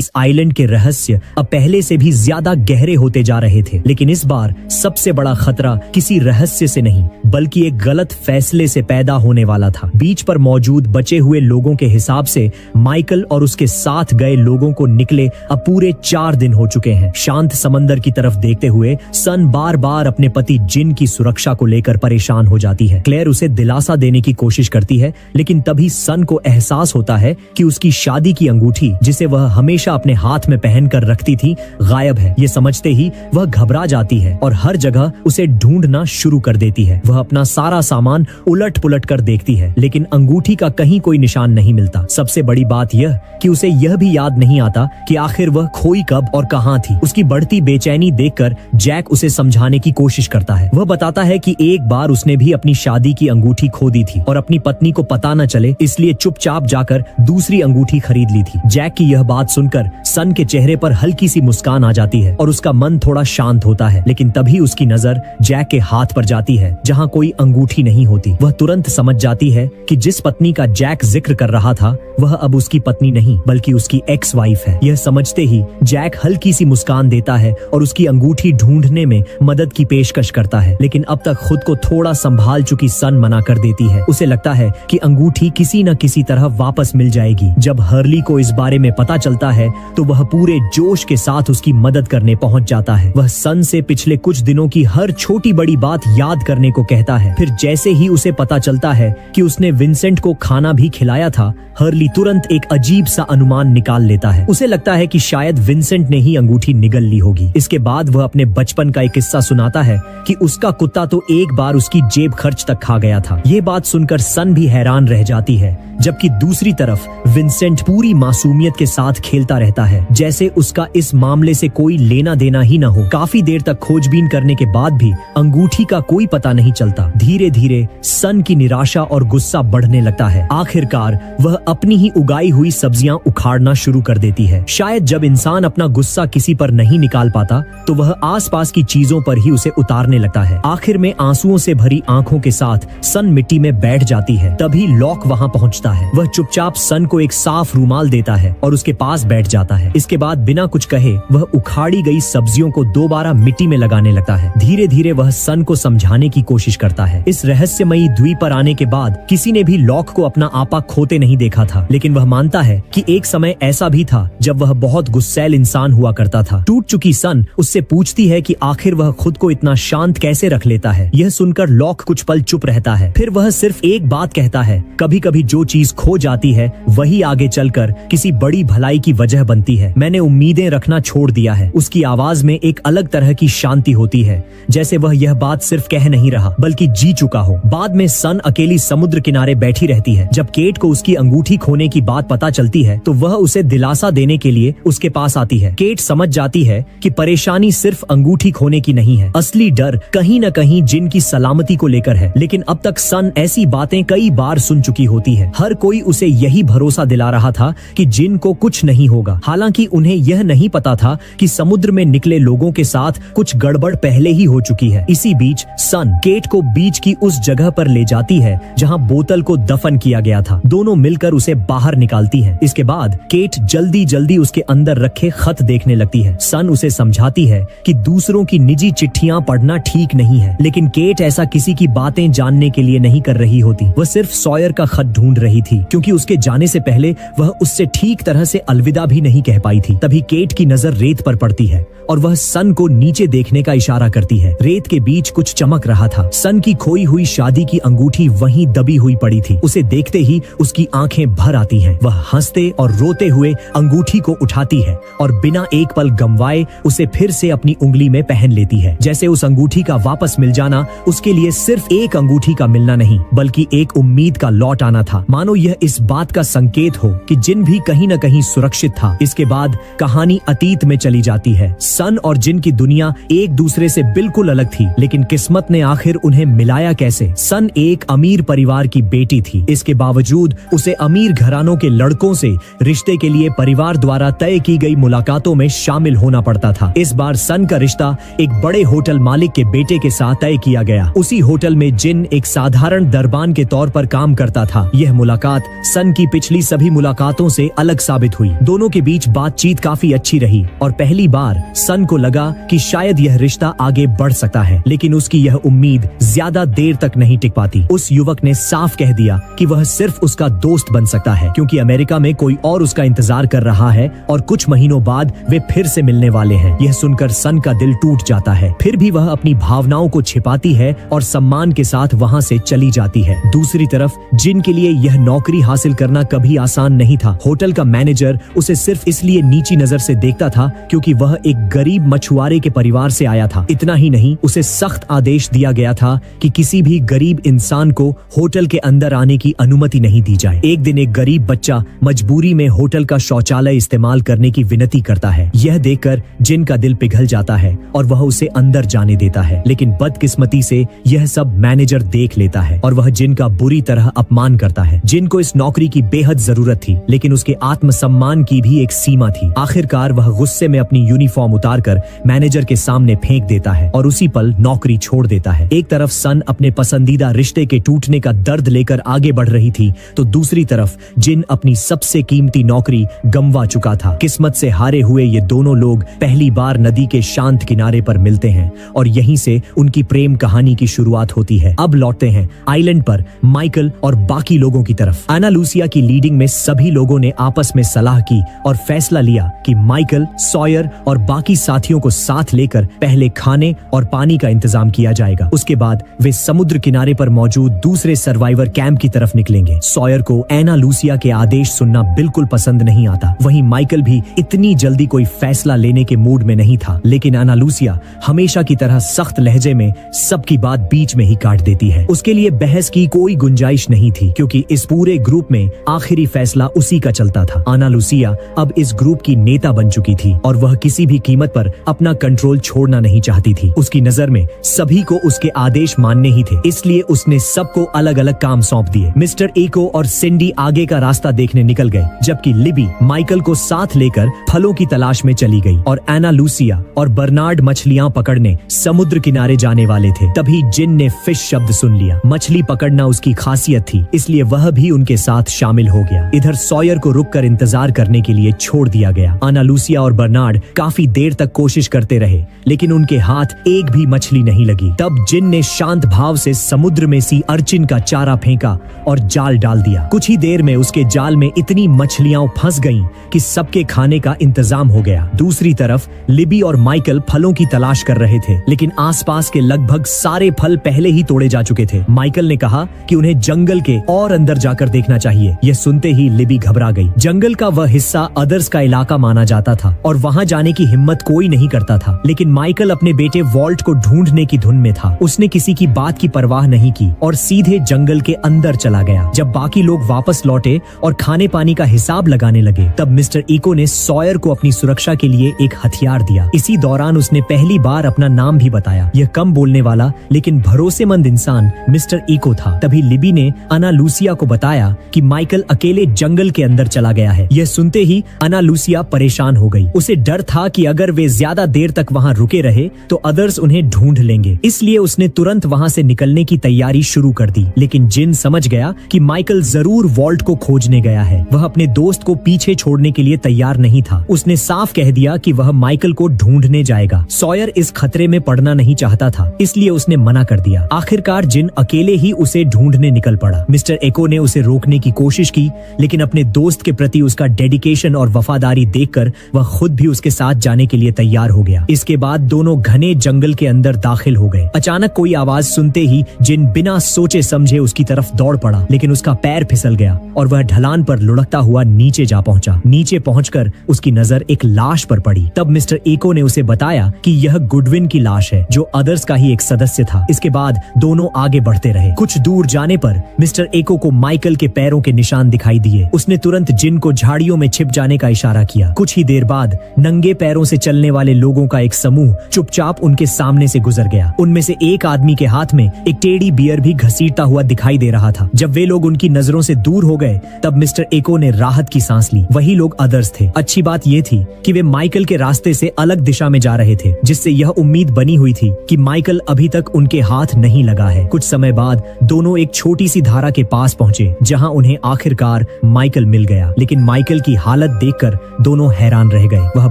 इस आइलैंड के रहस्य अब पहले से भी ज्यादा गहरे होते जा रहे थे, लेकिन इस बार सबसे बड़ा खतरा किसी रहस्य से नहीं बल्कि एक गलत फैसले से पैदा होने वाला था। बीच पर मौजूद बचे हुए लोगों के हिसाब से माइकल और उसके साथ गए लोगों को निकले अब पूरे 4 दिन हो चुके हैं। शांत समंदर की तरफ देखते हुए सन बार बार अपने पति जिन की सुरक्षा को लेकर परेशान हो जाती है। क्लेयर उसे दिलासा देने की कोशिश करती है, लेकिन तभी सन को एहसास होता है कि उसकी शादी की अंगूठी जिसे वह हमेशा अपने हाथ में पहनकर रखती थी गायब है। ये समझते ही वह घबरा जाती है और हर जगह उसे ढूंढना शुरू कर देती है। वह अपना सारा सामान उलट पुलट कर देखती है, लेकिन अंगूठी का कहीं कोई निशान नहीं मिलता। सबसे बड़ी बात यह कि उसे यह भी याद नहीं आता कि आखिर वह खोई कब और कहां थी। उसकी बढ़ती बेचैनी देखकर जैक उसे समझाने की कोशिश करता है। वह बताता है कि एक बार उसने भी अपनी शादी की अंगूठी खो दी थी और अपनी पत्नी को पता न चले इसलिए चुपचाप जाकर दूसरी अंगूठी खरीद ली थी। जैक की यह बात सुनकर सन के चेहरे पर हल्की सी मुस्कान आ जाती है और उसका मन थोड़ा शांत होता है, लेकिन तभी उसकी नजर जैक के हाथ पर जाती है जहां कोई अंगूठी नहीं होती। वह तुरंत समझ जाती है कि जिस पत्नी का जैक जिक्र कर रहा था वह अब उसकी पत्नी नहीं बल्कि उसकी एक्स वाइफ है। यह समझते ही जैक हल्की सी मुस्कान देता है और उसकी अंगूठी ढूंढने में मदद की पेशकश करता है, लेकिन अब तक खुद को थोड़ा संभाल चुकी सन मना कर देती है। उसे लगता है कि अंगूठी किसी न किसी तरह वापस मिल जाएगी। जब हर्ली को इस बारे में पता चलता है तो वह पूरे जोश के साथ उसकी मदद करने पहुंच जाता है। वह सन से पिछले कुछ दिनों की हर छोटी बड़ी बात याद करने को कहता है। फिर जैसे ही उसे पता चलता है कि उसने विंसेंट को खाना भी खिलाया था, हर्ली तुरंत एक अजीब सा अनुमान निकाल लेता है। उसे लगता है कि शायद विंसेंट ने ही अंगूठी निगल ली होगी। इसके बाद वह अपने बचपन का एक किस्सा सुनाता है कि उसका कुत्ता तो एक बार उसकी जेब खर्च तक खा गया था। ये बात सुनकर सन भी हैरान रह जाती है, जबकि दूसरी तरफ विंसेंट पूरी मासूमियत के साथ खेलता रहता है जैसे उसका इस मामले से कोई लेना देना ही न हो। काफी देर तक खोजबीन करने के बाद भी अंगूठी का कोई पता नहीं चलता। धीरे धीरे सन की निराशा और गुस्सा बढ़ने लगता है। आखिरकार वह अपनी ही उगाई हुई सब्जियां उखाड़ना शुरू कर देती है। शायद जब इंसान अपना गुस्सा किसी पर नहीं निकाल पाता तो वह आसपास की चीजों पर ही उसे उतारने लगता है। आखिर में आंसुओं से भरी आंखों के साथ सन मिट्टी में बैठ जाती है। तभी लॉक वहां पहुंचता है। वह चुपचाप सन को एक साफ रूमाल देता है और उसके पास बैठ जाता है। इसके बाद बिना कुछ कहे वह उखाड़ी गई सब्जियों को दोबारा मिट्टी में लगाने लगता है। धीरे धीरे वह सन को समझाने की कोशिश करता है। इस रहस्यमयी द्वीप पर आने के बाद किसी ने भी लॉक को अपना आपा खोते नहीं देखा था, लेकिन वह मानता है कि एक समय ऐसा भी था जब वह बहुत गुस्सैल इंसान हुआ करता था। टूट चुकी सन उससे पूछती है कि आखिर वह खुद को इतना शांत कैसे रख लेता है। यह सुनकर लॉक कुछ पल चुप रहता है, फिर वह सिर्फ एक बात कहता है, कभी कभी जो चीज खो जाती है वही आगे चलकर किसी बड़ी भलाई की वजह बनती है। मैंने उम्मीदें रखना छोड़ दिया है। उसकी आवाज में एक अलग तरह की शांति होती है, जैसे वह यह बात सिर्फ कह नहीं रहा बल्कि जी चुका हो। बाद में सन अकेली समुद्र किनारे बैठी रहती है। जब केट को उसकी अंगूठी खोने की बात पता चलती है तो वह उसे दिलासा देने के लिए उसके पास आती है। केट समझ जाती है कि परेशानी सिर्फ अंगूठी खोने की नहीं है, असली डर कहीं न कहीं जिन की सलामती को लेकर है। लेकिन अब तक सन ऐसी बातें कई बार सुन चुकी होती है। हर कोई उसे यही भरोसा दिला रहा था कि जिन को कुछ नहीं होगा। हालांकि उन्हें यह नहीं पता था कि समुद्र में निकले लोगों के साथ कुछ गड़बड़ पहले ही हो चुकी है। इसी बीच सन केट को बीच की उस जगह पर ले जाती है जहां बोतल को दफन किया गया था। दोनों मिलकर उसे बाहर निकालती हैं। इसके बाद केट जल्दी जल्दी उसके अंदर रखे खत देखने लगती है। सन उसे समझाती है कि दूसरों की निजी चिट्ठियां पढ़ना ठीक नहीं है, लेकिन केट ऐसा किसी की बातें जानने के लिए नहीं कर रही होती। वह सिर्फ सॉयर का खत ढूंढ रही थी, क्योंकि उसके जाने से पहले वह उससे ठीक तरह से अलविदा भी नहीं कह पाई थी। तभी केट की नजर रेत पर पड़ती है और वह सन को नीचे देखने का इशारा करती है। रेत के बीच कुछ चमक रहा था। सन की खोई हुई शादी की अंगूठी वहीं दबी हुई पड़ी थी। उसे देखते ही उसकी आंखें भर आती हैं। वह हंसते और रोते हुए अंगूठी को उठाती है और बिना एक पल गंवाए उसे फिर से अपनी उंगली में पहन लेती है। जैसे उस अंगूठी का वापस मिल जाना उसके लिए सिर्फ एक अंगूठी का मिलना नहीं बल्कि एक उम्मीद का लौट आना था। मानो यह इस बात का संकेत हो कि जिन भी कहीं न कहीं सुरक्षित था। इसके बाद कहानी अतीत में चली जाती है। सन और जिन की दुनिया एक दूसरे से बिल्कुल अलग थी, लेकिन किस्मत ने आखिर उन्हें मिलाया कैसे। सन एक अमीर परिवार की बेटी थी। इसके बावजूद उसे अमीर घरानों के लड़कों से रिश्ते के लिए परिवार द्वारा तय की गई मुलाकातों में शामिल होना पड़ता था। इस बार सन का रिश्ता एक बड़े होटल मालिक के बेटे के साथ तय किया गया। उसी होटल में जिन एक साधारण दरबान के तौर पर काम करता था। यह मुलाकात सन की पिछली सभी मुलाकातों से अलग साबित हुई। दोनों के बीच बीच बातचीत काफी अच्छी रही और पहली बार सन को लगा कि शायद यह रिश्ता आगे बढ़ सकता है, लेकिन उसकी यह उम्मीद ज्यादा देर तक नहीं टिक पाती। उस युवक ने साफ कह दिया कि वह सिर्फ उसका दोस्त बन सकता है क्योंकि अमेरिका में कोई और उसका इंतजार कर रहा है और कुछ महीनों बाद वे फिर से मिलने वाले हैं। यह सुनकर सन का दिल टूट जाता है, फिर भी वह अपनी भावनाओं को छिपाती है और सम्मान के साथ वहाँ से चली जाती है। दूसरी तरफ जिन के लिए यह नौकरी हासिल करना कभी आसान नहीं था। होटल का मैनेजर उसे सिर्फ इसलिए नीची नजर से देखता था क्योंकि वह एक गरीब मछुआरे के परिवार से आया था। इतना ही नहीं, उसे सख्त आदेश दिया गया था कि किसी भी गरीब इंसान को होटल के अंदर आने की अनुमति नहीं दी जाए। एक दिन एक गरीब बच्चा मजबूरी में होटल का शौचालय इस्तेमाल करने की विनती करता है। यह देखकर जिन का दिल पिघल जाता है और वह उसे अंदर जाने देता है, लेकिन बदकिस्मती से यह सब मैनेजर देख लेता है और वह जिन का बुरी तरह अपमान करता है। जिन को इस नौकरी की बेहद जरूरत थी, लेकिन उसके आत्मसम्मान की भी एक सीमा थी। आखिरकार वह गुस्से में अपनी यूनिफॉर्म उतारकर मैनेजर के सामने फेंक देता है और उसी पल नौकरी छोड़ देता है। एक तरफ सन अपने पसंदीदा रिश्ते के टूटने का दर्द लेकर आगे बढ़ रही थी, तो दूसरी तरफ जिन अपनी सबसे कीमती नौकरी गंवा चुका था। किस्मत से हारे हुए ये दोनों लोग पहली बार नदी के शांत किनारे पर मिलते हैं और यहीं से उनकी प्रेम कहानी की शुरुआत होती है। अब लौटते हैं आइलैंड पर माइकल और बाकी लोगों की तरफ। एना लूसिया की लीडिंग में सभी लोगों ने आपस में सलाह की और फैसला लिया कि माइकल, सॉयर और बाकी साथियों को साथ लेकर पहले खाने और पानी का इंतजाम किया जाएगा। उसके बाद वे समुद्र किनारे पर मौजूद दूसरे सर्वाइवर कैंप की तरफ निकलेंगे। सॉयर को एना लूसिया के आदेश सुनना बिल्कुल पसंद नहीं आता। वहीं माइकल भी इतनी जल्दी कोई फैसला लेने के मूड में नहीं था, लेकिन एना लूसिया हमेशा की तरह सख्त लहजे में सबकी बात बीच में ही काट देती है। उसके लिए बहस की कोई गुंजाइश नहीं थी क्योंकि इस पूरे ग्रुप में आखिरी फैसला उसी का चलता था। एना लूसिया अब इस ग्रुप की नेता बन चुकी थी और वह किसी भी कीमत पर अपना कंट्रोल छोड़ना नहीं चाहती थी। उसकी नजर में सभी को उसके आदेश मानने ही थे, इसलिए उसने सबको अलग अलग काम सौंप दिए। मिस्टर एको और सिंडी आगे का रास्ता देखने निकल गए, जबकि लिबी माइकल को साथ लेकर फलों की तलाश में चली गई और एना लूसिया और बर्नार्ड मछलियां पकड़ने समुद्र किनारे जाने वाले थे। तभी जिन ने फिश शब्द सुन लिया। मछली पकड़ना उसकी खासियत थी, इसलिए वह भी उनके साथ शामिल हो गया। इधर सॉयर को रुककर इंतजार करने के लिए छोड़ दिया गया। एना लूसिया और बर्नार्ड काफी देर तक कोशिश करते रहे, लेकिन उनके हाथ एक भी मछली नहीं लगी। तब जिन ने शांत भाव से समुद्र में सी अर्चिन का चारा फेंका और जाल डाल दिया। कुछ ही देर में उसके जाल में इतनी मछलियां फंस गईं कि सबके खाने का इंतजाम हो गया। दूसरी तरफ लिबी और माइकल फलों की तलाश कर रहे थे, लेकिन आसपास के लगभग सारे फल पहले ही तोड़े जा चुके थे। माइकल ने कहा कि उन्हें जंगल के और अंदर जाकर देखना चाहिए। यह सुनते ही लिबी घबरा गई। जंगल का वह हिस्सा अदर्स का इलाका माना जाता था और वहां जाने की हिम्मत कोई नहीं करता था, लेकिन माइकल अपने बेटे वॉल्ट को ढूंढने की धुन में था। उसने किसी की बात की परवाह नहीं की और सीधे जंगल के अंदर चला गया। जब बाकी लोग वापस लौटे और खाने पानी का हिसाब लगाने लगे, तब मिस्टर एको ने सॉयर को अपनी सुरक्षा के लिए एक हथियार दिया। इसी दौरान उसने पहली बार अपना नाम भी बताया। यह कम बोलने वाला लेकिन भरोसेमंद इंसान मिस्टर एको था। तभी लिबी ने एना लूसिया को बताया कि माइकल अकेले जंगल के अंदर चला गया है। यह सुनते ही एना लूसिया परेशान हो गई। उसे डर था कि अगर वे ज्यादा देर तक वहां रुके रहे तो अदर्स उन्हें ढूंढ लेंगे, इसलिए उसने तुरंत वहां से निकलने की तैयारी शुरू कर दी। लेकिन जिन समझ गया कि माइकल जरूर वॉल्ट को खोजने गया है। वह अपने दोस्त को पीछे छोड़ने के लिए तैयार नहीं था। उसने साफ कह दिया कि वह माइकल को ढूंढने जाएगा। सॉयर इस खतरे में पड़ना नहीं चाहता था, इसलिए उसने मना कर दिया। आखिरकार जिन अकेले ही उसे ढूंढने निकल पड़ा। मिस्टर एको ने उसे रोकने की कोशिश की, लेकिन अपने दोस्त के प्रति उसका डेडिकेशन और वफादारी देखकर वह खुद भी उसके साथ जाने के लिए तैयार हो गया। इसके बाद दोनों घने जंगल के अंदर दाखिल हो गए। अचानक कोई आवाज सुनते ही जिन बिना सोचे समझे उसकी तरफ दौड़ पड़ा, लेकिन उसका पैर फिसल गया और वह ढलान पर लुढ़कता हुआ नीचे जा पहुंचा। नीचे पहुंचकर उसकी नजर एक लाश पर पड़ी। तब मिस्टर एको ने उसे बताया कि यह गुडविन की लाश है, जो अदर्स का ही एक सदस्य था। इसके बाद दोनों आगे बढ़ते रहे। कुछ दूर जाने पर मिस्टर एको को माइकल के पैरों के निशान दिखाई दिए। उसने तुरंत जिन को झाड़ियों में छिप जाने का इशारा किया। कुछ ही देर बाद नंगे पैरों से चलने वाले लोगों का एक समूह चुपचाप उनके सामने से गुजर गया। उनमें से एक आदमी के हाथ में एक टेडी बियर भी घसीटता हुआ दिखाई दे रहा था। जब वे लोग उनकी नजरों से दूर हो गए, तब मिस्टर एको ने राहत की सांस ली। वही लोग अदर्स थे। अच्छी बात यह थी कि वे माइकल के रास्ते से अलग दिशा में जा रहे थे, जिससे यह उम्मीद बनी हुई थी कि माइकल अभी तक उनके हाथ नहीं लगा है। कुछ समय बाद दोनों एक छोटी सी धारा के पास पहुंचे, जहां उन्हें आखिरकार माइकल मिल गया। लेकिन माइकल की हालत देखकर दोनों हैरान रह गए। वह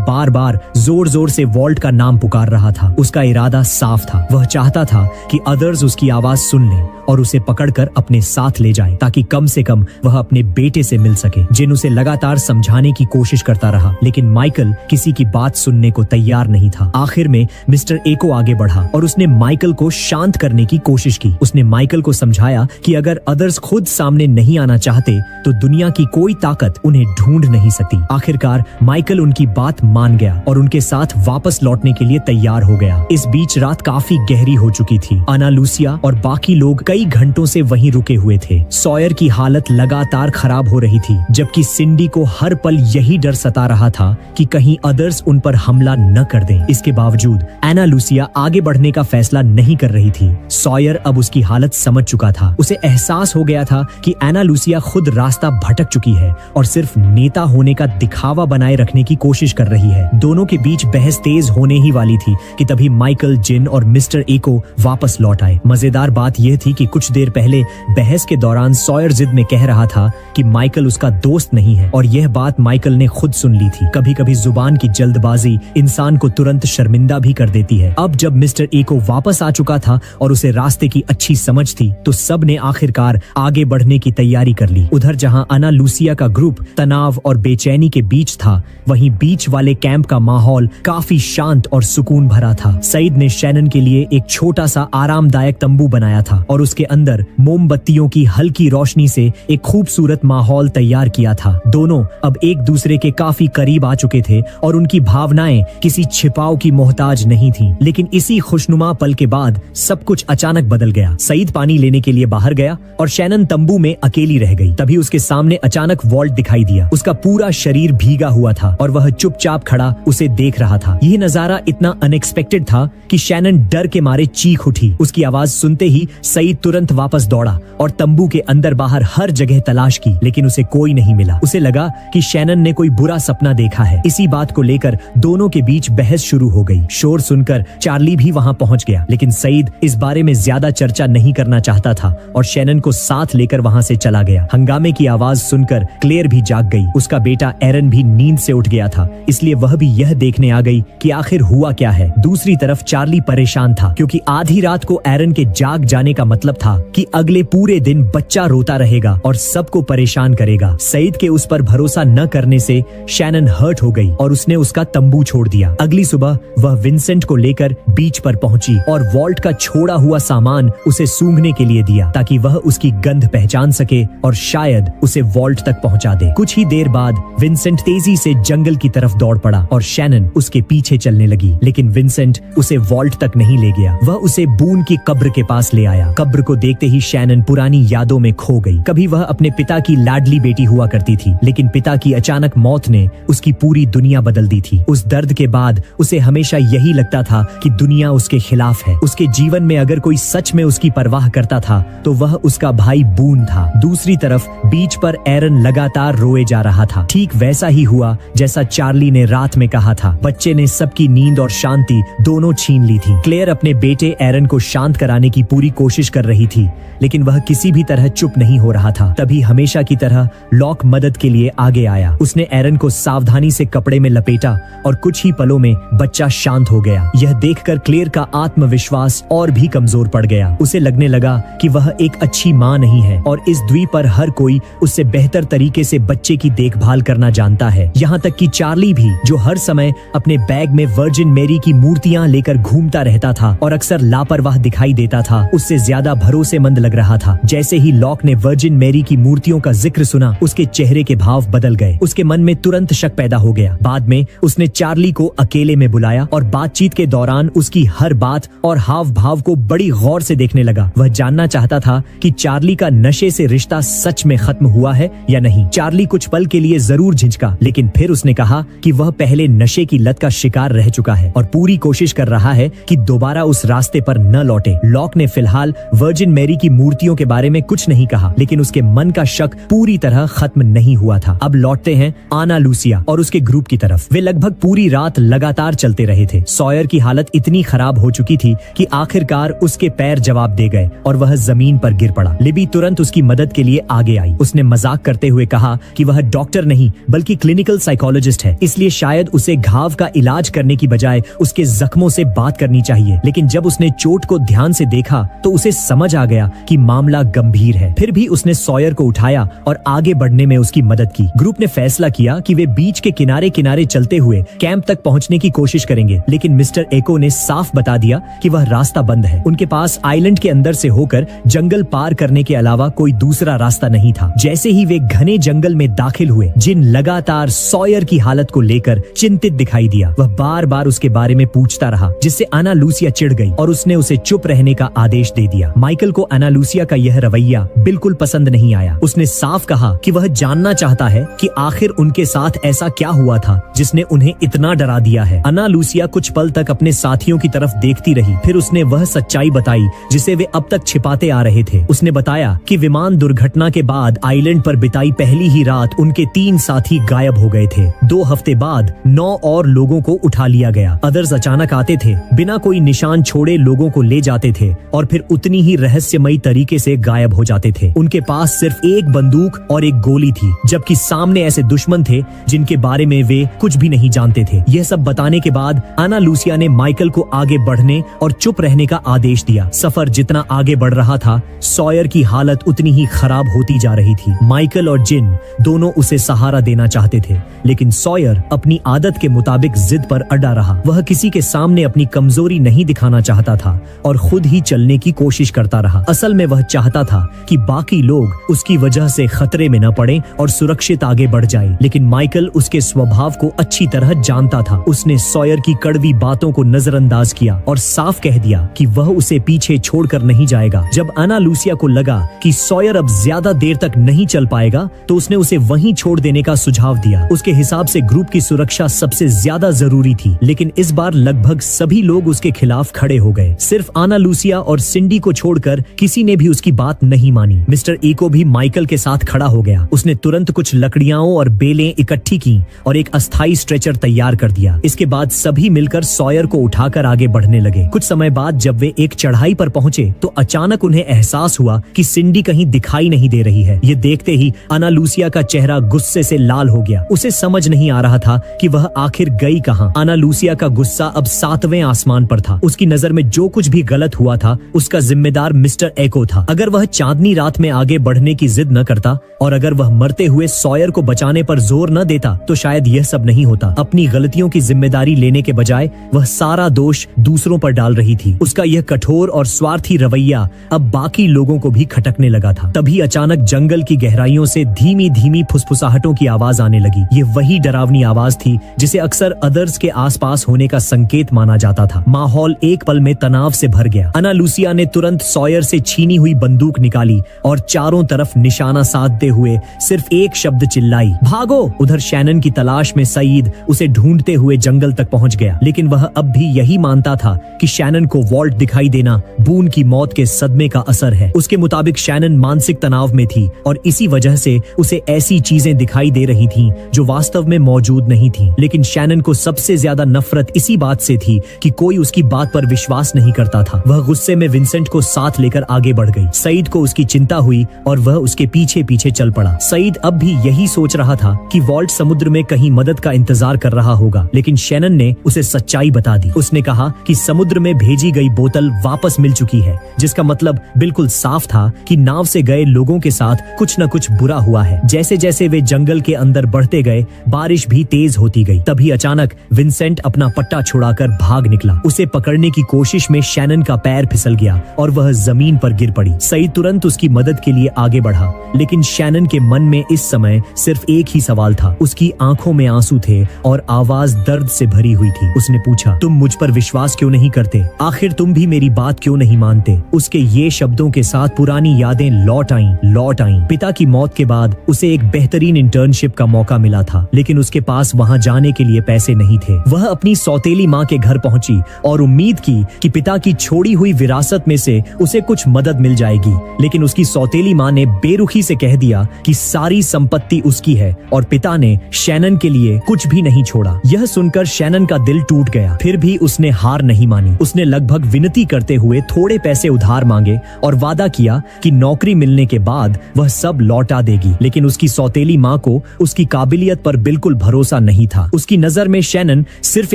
बार बार जोर जोर से वॉल्ट का नाम पुकार रहा था। उसका इरादा साफ था, वह चाहता था कि अदर्स उसकी आवाज सुन लें और उसे पकड़कर अपने साथ ले जाए, ताकि कम से कम वह अपने बेटे से मिल सके। जिन उसे लगातार समझाने की कोशिश करता रहा, लेकिन माइकल किसी की बात सुनने को तैयार नहीं था। आखिर में मिस्टर एको आगे बढ़ा और उसने माइकल को शांत करने की कोशिश की। उसने माइकल को समझाया कि अगर अदर्स खुद सामने नहीं आना चाहते तो दुनिया की कोई ताकत उन्हें ढूंढ नहीं सकती। आखिरकार माइकल उनकी बात मान गया और उनके साथ वापस लौटने के लिए तैयार हो गया। इस बीच रात काफी गहरी हो चुकी थी। आना लूसिया और बाकी लोग कई घंटों से वहीं रुके हुए थे। सॉयर की हालत लगातार खराब हो रही थी, जबकि सिंडी को हर पल यही डर सता रहा था कि कहीं अदर्स उन पर हमला न कर दें। इसके बावजूद एना लूसिया आगे बढ़ने का फैसला नहीं कर रही थी। सॉयर अब उसकी हालत समझ चुका था। उसे एहसास हो गया था कि एना लूसिया खुद रास्ता भटक चुकी है और सिर्फ नेता होने का दिखावा बनाए रखने की कोशिश कर रही है। दोनों के बीच बहस तेज होने ही वाली थी कि तभी माइकल, जिन और मिस्टर एको वापस लौट आए। मजेदार बात यह थी कि कुछ देर पहले बहस के दौरान सॉयर जिद में कह रहा था कि माइकल उसका दोस्त नहीं है, और यह बात माइकल ने खुद सुन ली थी। कभी कभी जुबान की जल्दबाजी इंसान को तुरंत शर्मिंदा भी कर देती है। अब जब मिस्टर एको वापस आ चुका था और उसे रास्ते की अच्छी समझ थी, तो सब ने आखिरकार आगे बढ़ने की तैयारी कर ली। उधर जहां अना लूसिया का ग्रुप तनाव और बेचैनी के बीच था, वहीं बीच वाले कैंप का माहौल काफी शांत और सुकून भरा था। सईद ने शैनन के लिए एक छोटा सा आरामदायक तंबू बनाया था और उसके अंदर मोमबत्तियों की हल्की रोशनी से एक खूबसूरत माहौल तैयार किया था। दोनों अब एक दूसरे के काफी करीब आ चुके थे और उनकी भावनाएं किसी छिपाव की मोहताज नहीं थीं। लेकिन इसी खुशनुमा पल के बाद सब कुछ अचानक बदल गया। सईद पानी लेने के लिए बाहर गया और शैनन तंबू में अकेली रह गई। तभी उसके सामने अचानक वॉल्ट दिखाई दिया। उसका पूरा शरीर भीगा हुआ था और वह चुपचाप खड़ा उसे देख रहा था। यह नजारा इतना अनएक्सपेक्टेड था कि शैनन डर के मारे चीख उठी। उसकी आवाज सुनते ही सईद तुरंत वापस दौड़ा और तंबू के अंदर बाहर हर जगह तलाश की, लेकिन उसे कोई नहीं मिला। उसे लगा कि शैनन ने कोई बुरा सपना देखा है। इसी बात को लेकर दोनों के बीच बहस शुरू हो गई। शोर सुनकर चार्ली भी वहां पहुंच गया, लेकिन सईद इस बारे में ज्यादा चर्चा नहीं करना चाहता था और शैनन को साथ लेकर वहां से चला गया। हंगामे की आवाज सुनकर क्लेयर भी जाग गई। उसका बेटा एरन भी नींद से उठ गया था, इसलिए वह भी यह देखने आ गई कि आखिर हुआ क्या है। दूसरी तरफ चार्ली परेशान था, क्योंकि आधी रात को एरन के जाग जाने का मतलब था कि अगले पूरे दिन बच्चा रोता रहेगा और सबको परेशान करेगा। सईद के उस पर भरोसा न करने से शैनन हर्ट हो गई और उसने उसका तंबू छोड़ दिया। अगली सुबह वह विंसेंट को लेकर बीच पर पहुंची और वॉल्ट का छोड़ा हुआ सामान उसे सूंघने के लिए दिया, ताकि वह उसकी गंध पहचान सके और शायद उसे वॉल्ट तक पहुंचा दे। कुछ ही देर बाद विंसेंट तेजी से जंगल की तरफ दौड़ पड़ा और शैनन उसके पीछे चलने लगी, लेकिन विंसेंट उसे वॉल्ट तक नहीं ले गया। वह उसे बून की कब्र के पास ले आया। कब्र को देखते ही शैनन पुरानी यादों में खो गई। कभी वह अपने पिता की लाडली बेटी हुआ करती थी, लेकिन पिता की अचानक मौत ने उसकी पूरी दुनिया बदल दी थी। उस दर्द के बाद उसे हमेशा यही लगता था कि दुनिया उसके खिलाफ है। उसके जीवन में अगर कोई सच में उसकी परवाह करता था तो वह उसका भाई बून था। दूसरी तरफ बीच पर एरन लगातार रोए जा रहा था। ठीक वैसा ही हुआ जैसा चार्ली ने रात में कहा था। बच्चे ने सबकी नींद और शांति दोनों छीन ली थी। क्लेयर अपने बेटे एरन को शांत कराने की पूरी कोशिश कर रही थी, लेकिन वह किसी भी तरह चुप नहीं हो रहा था। तभी हमेशा की तरह लॉक मदद के लिए आगे आया। उसने एरन को सावधानी से कपड़े में लपेटा और कुछ ही पलों में बच्चा शांत हो गया। यह देखकर क्लेयर का आत्मविश्वास और भी कमजोर पड़ गया। उसे लगने लगा कि वह एक अच्छी माँ नहीं है और इस द्वीप पर हर कोई उससे बेहतर तरीके से बच्चे की देखभाल करना जानता है। यहाँ तक कि चार्ली भी, जो हर समय अपने बैग में वर्जिन मेरी की मूर्तियां लेकर घूमता रहता था और अक्सर लापरवाह दिखाई देता था, उससे ज्यादा भरोसेमंद लग रहा था। जैसे ही लॉक ने वर्जिन मेरी की मूर्तियों का जिक्र सुना, उसके चेहरे के भाव बदल गए। उसके मन में तुरंत शक पैदा हो गया। बाद में उसने चार्ली को अकेले में बुलाया और बातचीत के दौरान उसकी हर बात और हाव भाव को बड़ी गौर से देखने लगा। वह जानना चाहता था कि चार्ली का नशे से रिश्ता सच में खत्म हुआ है या नहीं। चार्ली कुछ पल के लिए जरूर झिझका, लेकिन फिर उसने कहा कि वह पहले नशे की लत का शिकार रह चुका है और पूरी कोशिश कर रहा है कि दोबारा उस रास्ते पर न लौटे। लॉक ने फिलहाल वर्जिन मेरी की मूर्तियों के बारे में कुछ नहीं कहा, लेकिन उसके मन का शक पूरी तरह खत्म नहीं हुआ था। अब लौटते हैं आना लूसिया और उसके ग्रुप की तरफ। वे लगभग पूरी रात लगातार चलते रहे थे। सॉयर की हालत इतनी खराब हो चुकी थी कि आखिरकार उसके पैर जवाब दे गए और वह जमीन पर गिर पड़ा। लिबी तुरंत उसकी मदद के लिए आगे आई। उसने मजाक करते हुए कहा कि वह डॉक्टर नहीं बल्कि क्लिनिकल साइकोलॉजिस्ट है, इसलिए शायद उसे घाव का इलाज करने की बजाय उसके जख्मों से बात करनी चाहिए। लेकिन जब उसने चोट को ध्यान से देखा तो उसे समझ आ गया कि मामला गंभीर है। फिर भी उसने सॉयर को उठाया और आगे बढ़ने में उसकी मदद की। ग्रुप ने फैसला किया कि वे बीच के किनारे किनारे चलते हुए कैंप तक पहुंचने की कोशिश करेंगे, लेकिन मिस्टर एको ने साफ बता दिया कि वह रास्ता बंद है। उनके पास आइलैंड के अंदर से होकर जंगल पार करने के अलावा कोई दूसरा रास्ता नहीं था। जैसे ही वे घने जंगल में दाखिल हुए, जिन लगातार सॉयर की हालत को लेकर चिंतित दिखाई दिया। वह बार बार उसके बारे में पूछता रहा, जिससे आना लूसिया चिढ़ गई और उसने उसे चुप रहने का आदेश दे दिया। माइकल को आना लूसिया का यह रवैया बिल्कुल पसंद नहीं आया। उसने साफ कहा कि वह जानना चाहता है कि आखिर उनके साथ ऐसा क्या हुआ था जिसने उन्हें इतना डरा दिया है। आना लूसिया कुछ पल तक अपने साथियों की तरफ देखती रही, फिर उसने वह सच्चाई बताई जिसे वे अब तक छिपाते आ रहे थे। उसने बताया कि विमान दुर्घटना के बाद आइलैंड पर बिताई पहली ही रात उनके 3 साथी गायब हो गए थे। 2 हफ्ते बाद 9 और लोगों को उठा लिया गया। अदर्स अचानक आते थे, बिना कोई निशान छोड़े लोगों को ले जाते थे और फिर उतनी ही रहस्यमयी तरीके से गायब हो जाते थे। उनके पास सिर्फ एक बंदूक और एक गोली थी, जबकि सामने ऐसे दुश्मन थे जिनके बारे में वे कुछ भी नहीं जानते थे। यह सब बताने के बाद आना लूसिया ने माइकल को आगे बढ़ने और चुप रहने का आदेश दिया। सफर जितना आगे बढ़ रहा था, सॉयर की हालत उतनी ही खराब होती जा रही थी। माइकल और जिन दोनों उसे सहारा देना चाहते थे, लेकिन सॉयर अपनी आदत के मुताबिक जिद पर अड़ा रहा। वह किसी के सामने अपनी कमजोरी नहीं दिखाना चाहता था और खुद ही चलने की कोशिश करता रहा। असल में वह चाहता था कि बाकी लोग उसकी वजह से खतरे में न पड़ें और सुरक्षित आगे बढ़ जाएं। लेकिन माइकल उसके स्वभाव को अच्छी तरह जानता था। उसने सॉयर की कड़वी बातों को नजरअंदाज किया और साफ कह दिया कि वह उसे पीछे छोड़कर नहीं जाएगा। जब आना लूसिया को लगा कि सॉयर अब ज्यादा देर तक नहीं चल पाएगा, तो उसने उसे वहीं छोड़ देने का सुझाव दिया। उसके हिसाब से ग्रुप की सुरक्षा सबसे ज्यादा जरूरी थी, लेकिन इस बार लगभग सभी लोग उसके खिलाफ खड़े हो गए। सिर्फ आना लूसिया और सिंडी को छोड़कर किसी ने भी उसकी बात नहीं मानी। मिस्टर एको भी माइकल के साथ खड़ा हो गया। उसने तुरंत कुछ लकड़ियां और बेलें इकट्ठी की और एक अस्थायी स्ट्रेचर तैयार कर दिया। इसके बाद सभी मिलकर सॉयर को उठाकर आगे बढ़ने लगे। कुछ समय बाद जब वे एक चढ़ाई पर पहुंचे तो अचानक उन्हें एहसास हुआ कि सिंडी कहीं दिखाई नहीं दे रही है। ये देखते ही आना लूसिया का चेहरा गुस्से से लाल हो गया। उसे समझ नहीं आ रहा था कि वह आखिर गई कहां। आना लूसिया का गुस्सा अब 7वें आसमान पर था। उसकी नजर में जो कुछ भी गलत हुआ था, उसका जिम्मेदार मिस्टर एको था। अगर वह चांदनी रात में आगे बढ़ने की जिद न करता और अगर वह मरते हुए सॉयर को बचाने पर जोर न देता, तो शायद यह सब नहीं होता। अपनी गलतियों की जिम्मेदारी लेने के बजाय वह सारा दोष दूसरों पर डाल रही थी। उसका यह कठोर और स्वार्थी रवैया अब बाकी लोगों को भी खटकने लगा था। तभी अचानक जंगल की गहराइयों से धीमी धीमी फुसफुसाहटों की आवाज आने लगी। ये वही डरावनी आवाज थी जिसे अक्सर अदर्स के आसपास होने का संकेत माना जाता था। माहौल एक पल में तनाव से भर गया। आना लूसिया ने तुरंत सॉयर से छीनी हुई बंदूक निकाली और चारों तरफ निशाना साधते हुए सिर्फ एक शब्द चिल्लाई, भागो। उधर शैनन की तलाश में सईद उसे ढूंढते हुए जंगल तक पहुंच गया, लेकिन वह अब भी यही मानता था कि शैनन को वॉल्ट दिखाई देना बून की मौत के सदमे का असर है। उसके मुताबिक शैनन मानसिक तनाव में थी और इसी वजह से उसे ऐसी चीजें दिखाई दे रही थीं जो वास्तव में मौजूद नहीं थी। लेकिन शैनन को सबसे ज्यादा नफरत इसी बात से थी कि कोई उसकी बात पर विश्वास नहीं करता था। वह गुस्से में विंसेंट को साथ लेकर आगे बढ़ गई। सईद को उसकी चिंता हुई और वह उसके पीछे पीछे चल पड़ा। सईद अब भी यही सोच रहा था कि वॉल्ट समुद्र में कहीं मदद का इंतजार कर रहा होगा, लेकिन शैनन ने उसे सच्चाई बता दी। उसने कहा कि समुद्र में भेजी गई बोतल वापस मिल चुकी है, जिसका मतलब बिल्कुल साफ था कि नाव से गए लोगों के साथ कुछ न कुछ बुरा हुआ है। जैसे जैसे वे जंगल के अंदर बढ़ते गए, बारिश भी तेज होती गई। तभी अचानक विंसेंट अपना पट्टा छुड़ाकर भाग निकला। उसे पकड़ने की कोशिश में शैनन का पैर फिसल गया और वह जमीन पर गिर पड़ी। सईद तुरंत उसकी मदद के लिए आगे बढ़ा, लेकिन शैनन के मन में इस समय सिर्फ एक ही सवाल था। उसकी आंखों में आंसू थे और आवाज दर्द से भरी हुई थी। उसने पूछा, तुम मुझ पर विश्वास क्यों नहीं करते? आखिर तुम भी मेरी बात क्यों नहीं मानते? उसके ये शब्दों के साथ पुरानी यादें लौट आईं। पिता की मौत के बाद उसे एक बेहतरीन इंटर्नशिप का मौका मिला था, लेकिन उसके पास वहां जाने के लिए पैसे नहीं थे। वह अपनी सौतेली माँ के घर पहुंची और उम्मीद की कि पिता की छोड़ी हुई विरासत में से उसे कुछ मदद मिल जाएगी, लेकिन उसकी सौतेली माँ ने बेरुखी से कह दिया कि सारी संपत्ति उसकी है और पिता ने शैनन के लिए कुछ भी नहीं छोड़ा। यह सुनकर शैनन का दिल टूट गया, फिर भी उसने हार नहीं मानी। उसने लगभग विनती करते हुए थोड़े पैसे उधार मांगे और वादा किया कि नौकरी मिलने के बाद वह सब लौटा देगी, लेकिन उसकी सौतेली माँ को उसकी काबिलियत पर बिल्कुल भरोसा नहीं था। उसकी नजर में शैनन सिर्फ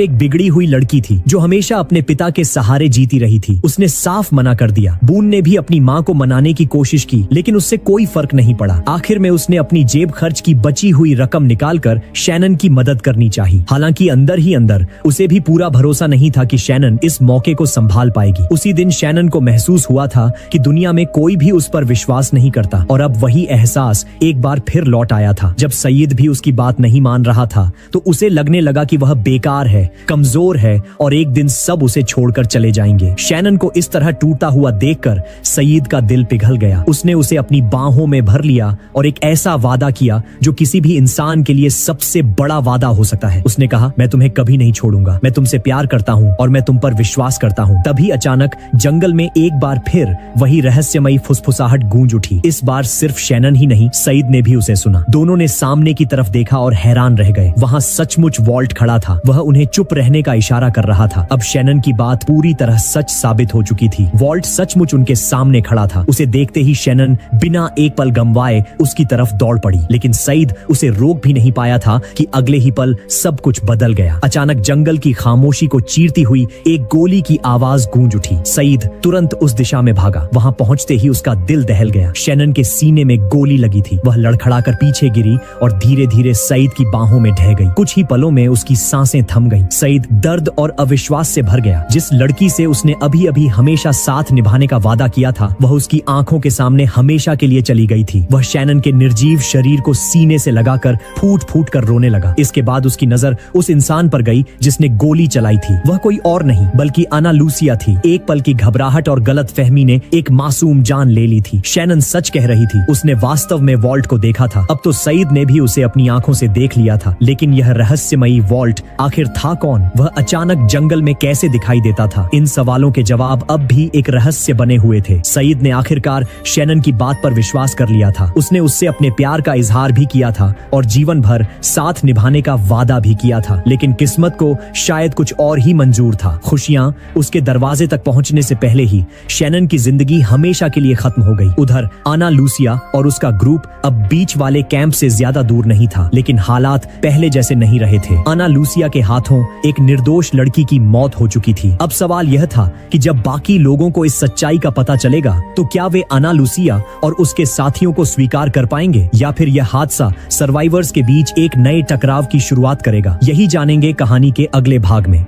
एक बिगड़ी हुई लड़की थी जो हमेशा अपने पिता के सहारे जीती रही थी। उसने साफ मना कर दिया। बून ने भी अपनी माँ को मनाने की कोशिश की, लेकिन उससे कोई फर्क नहीं पड़ा। आखिर में उसने अपनी जेब खर्च की बची हुई रकम निकालकर शैनन की मदद करनी चाहिए। हालांकि अंदर ही अंदर उसे भी पूरा भरोसा नहीं था कि शैनन इस मौके को संभाल पाएगी। उसी दिन शैनन को महसूस हुआ था कि दुनिया में कोई भी उस पर विश्वास नहीं करता, और अब वही एहसास एक बार फिर लौट आया था। जब सईद भी उसकी बात नहीं मान रहा था तो उसे लगने लगा कि वह बेकार है, कमजोर है और एक दिन सब उसे छोड़कर चले जाएंगे। शैनन को इस तरह टूटा हुआ देखकर सईद का दिल पिघल गया। उसने उसे अपनी बाहों में भर लिया और एक ऐसा वादा किया जो किसी भी इंसान के लिए सबसे बड़ा वादा हो सकता है। उसने कहा, मैं तुम्हें कभी नहीं छोड़ूंगा, मैं तुमसे प्यार करता हूँ और मैं तुम पर विश्वास करता हूँ। तभी अचानक जंगल में एक बार फिर वही रहस्यमयी फुसफुसाहट गूंज उठी। इस बार सिर्फ शैनन ही नहीं, सईद ने भी उसे सुना। दोनों ने सामने की तरफ देखा और हैरान रह गए। वहाँ सचमुच वॉल्ट खड़ा था। वह उन्हें चुप रहने का इशारा कर रहा था। अब शैनन की बात पूरी तरह सच साबित हो चुकी थी। वॉल्ट सचमुच उनके सामने खड़ा था। उसे देखते ही शैनन बिना एक पल गंवाए उसकी तरफ दौड़ पड़ी, लेकिन सईद उसे रोक भी नहीं पाया था कि अगले ही पल सब कुछ बदल गया। अचानक जंगल की खामोशी को चीरती हुई एक गोली की आवाज गूंज उठी। सईद तुरंत उस दिशा में भागा। वहां पहुंचते ही उसका दिल दहल गया। शैनन के सीने में गोली लगी थी। वह लड़खड़ाकर पीछे गिरी और धीरे धीरे सईद की बाहों में ढह गई। कुछ ही पलों में उसकी सांसें थम गईं। सईद दर्द और अविश्वास से भर गया। जिस लड़की से उसने अभी अभी हमेशा साथ निभाने का वादा किया था, वह उसकी आंखों के सामने हमेशा के लिए चली गई थी। वह शैनन के निर्जीव शरीर को सीने से लगाकर फूट फूट कर रोने लगा। इसके बाद उसकी नजर उस इंसान पर गई जिसने गोली चलाई थी। वह कोई और नहीं बल्कि आना लूसिया थी। एक पल की घबराहट और गलतफहमी ने एक मासूम जान ले ली थी। शैनन सच कह रही थी। उसने वास्तव में वॉल्ट को देखा था। अब तो सईद ने भी उसे अपनी आंखों से देख लिया था। लेकिन यह रहस्यमयी वॉल्ट आखिर था कौन? वह अचानक जंगल में कैसे दिखाई देता था? इन सवालों के जवाब अब भी एक रहस्य बने हुए थे। सईद ने आखिरकार शैनन की बात पर विश्वास कर लिया था। उसने उससे अपने प्यार का इजहार भी किया था और जीवन भर साथ निभाने का वादा भी किया था। लेकिन किस्मत को शायद कुछ और ही मंजूर था। खुशियां उसके दरवाजे तक पहुंचने से पहले ही शैनन की जिंदगी हमेशा के लिए खत्म हो गई। उधर आना लूसिया और उसका ग्रुप अब बीच वाले कैंप से ज्यादा दूर नहीं था, लेकिन हालात पहले जैसे नहीं रहे थे। आना लूसिया के हाथों एक निर्दोष लड़की की मौत हो चुकी थी। अब सवाल यह था कि जब बाकी लोगों को इस सच्चाई का पता चलेगा तो क्या वे आना लूसिया और उसके साथियों को स्वीकार कर पाएंगे, या फिर यह हादसा सर्वाइवर्स के बीच एक नए टकराव की शुरुआत करेगा? यही जानेंगे कहानी के अगले भाग में।